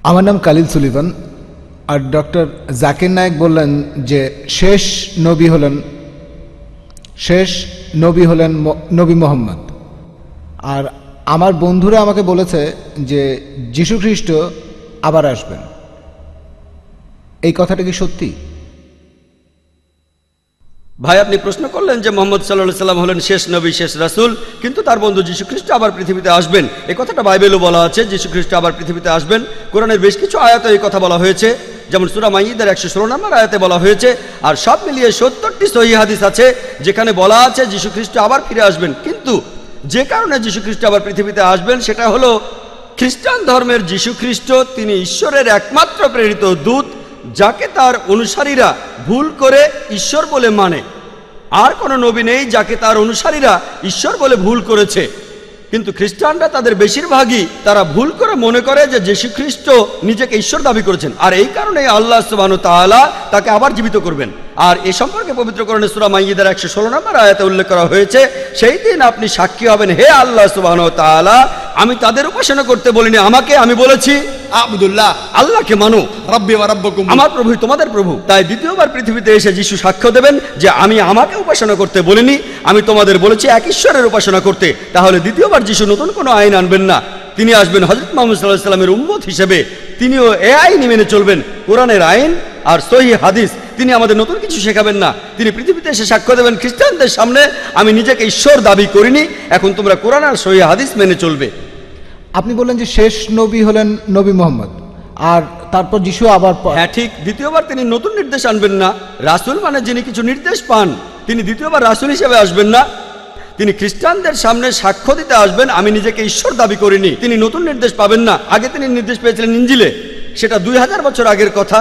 আমার নাম কালিল সুলিভান। আর ডক্টর জাকির নায়েক বললেন যে শেষ নবী হলেন নবী মোহাম্মদ। আর আমার বন্ধুরা আমাকে বলেছে যে যীশু খ্রিস্ট আবার আসবেন। এই কথাটা কি সত্যি? ভাই, আপনি প্রশ্ন করলেন যে মোহাম্মদ সাল্লাল্লাহু আলাইহি সাল্লাম হলেন শেষ নবী, শেষ রাসূল, কিন্তু তার বন্ধু যীশু খ্রিস্ট আবার পৃথিবীতে আসবেন। এই কথাটা বাইবেলও বলা আছে, যীশু খ্রিস্ট আবার পৃথিবীতে আসবেন। কোরআনের বেশ কিছু আয়াতে এই কথা বলা হয়েছে, যেমন সূরা মাইদার 116 নম্বর আয়াতে বলা হয়েছে। আর সব মিলিয়ে 70টি সহিহ হাদিস আছে যেখানে বলা আছে যীশু খ্রিস্ট আবার ফিরে আসবেন। কিন্তু যে কারণে যীশু খ্রিস্ট আবার পৃথিবীতে আসবেন সেটা হলো খ্রিস্টান ধর্মের যীশু খ্রিস্ট তিনি ঈশ্বরের একমাত্র প্রেরিত দূত, যাকে তার অনুসারীরা ভুল করে ঈশ্বর বলে মানে। আর কোনো নবী নেই যাকে তার অনুসারীরা ঈশ্বর বলে ভুল করেছে। কিন্তু খ্রিস্টানরা তাদের বেশিরভাগই তারা ভুল করে মনে করে যে যীশু খ্রিস্ট নিজেকে ঈশ্বর দাবি করেছেন, আর এই কারণে আল্লাহ সুবহানাহু ওয়া তাআলা তাকে আবার জীবিত করবেন। আর এ সম্পর্কে পবিত্র কোরআনে সূরা মাইদার 116 নম্বর আয়াতে উল্লেখ করা হয়েছে, সেই দিন আপনি সাক্ষী হবেন, হে আল্লাহ সুবহানাহু ওয়া তাআলা, আমি তাদের উপাসনা করতে বলিনি, আমি বলেছি আবুদুল্লাহ, আল্লাহকে মানো, রব্বি ওয়া রাব্বুকুম, আমার প্রভু তোমাদের প্রভু। তাই দ্বিতীয়বার পৃথিবীতে এসে যীশু সাক্ষ্য দেবেন যে আমি আমাকে উপাসনা করতে বলিনি, আমি তোমাদের বলেছি এক ঈশ্বরের উপাসনা করতে। তাহলে দ্বিতীয়বার যীশু নতুন কোনো আইন আনবেন না, তিনি আসবেন হযরত মুহাম্মদ সাল্লাল্লাহু আলাইহি ওয়াসাল্লামের উম্মত হিসেবে। তিনিও এ আইন মেনে চলবেন, কোরআনের আইন আর সহিহ হাদিস। তিনি আমাদের নতুন কিছু শেখাবেন না। তিনি পৃথিবীতে এসে সাক্ষ্য দেবেন খ্রিস্টানদের সামনে, আমি নিজেকে ঈশ্বর দাবি করিনি, এখন তোমরা কোরআন আর সহিহ হাদিস মেনে চলবে। আপনি বললেন যে শেষ নবী হলেন নবী মোহাম্মদ, আর তারপর যীশু আবার। হ্যাঁ ঠিক, দ্বিতীয়বার তিনি নতুন নির্দেশ আনবেন না। রাসূল মানে যিনি কিছু নির্দেশ পান, তিনি দ্বিতীয়বার রাসূল হিসেবে আসবেন না। তিনি খ্রিস্টানদের সামনে সাক্ষ্য দিতে আসবেন, আমি নিজেকে ঈশ্বর দাবি করিনি। তিনি নতুন নির্দেশ পাবেন না। আগে তিনি নির্দেশ পেয়েছিলেন ইনজিলে, সেটা 2000 বছর আগের কথা,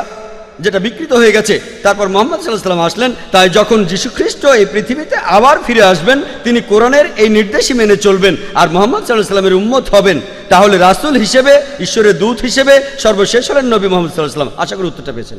যেটা বিকৃত হয়ে গেছে। তারপর মুহাম্মদ সাল্লাল্লাহু আলাইহি ওয়াসাল্লাম আসলেন। তাই যখন যীশু খ্রিস্ট এই পৃথিবীতে আবার ফিরে আসবেন, তিনি কোরআনের এই নির্দেশই মেনে চলবেন আর মুহাম্মদ সাল্লাল্লাহু আলাইহি ওয়াসাল্লামের উম্মত হবেন। তাহলে রাসূল হিসেবে, ঈশ্বরের দূত হিসেবে সর্বশেষ হলেন নবী মুহাম্মদ সাল্লাল্লাহু আলাইহি ওয়াসাল্লাম। আশা করি উত্তরটা পেয়েছেন।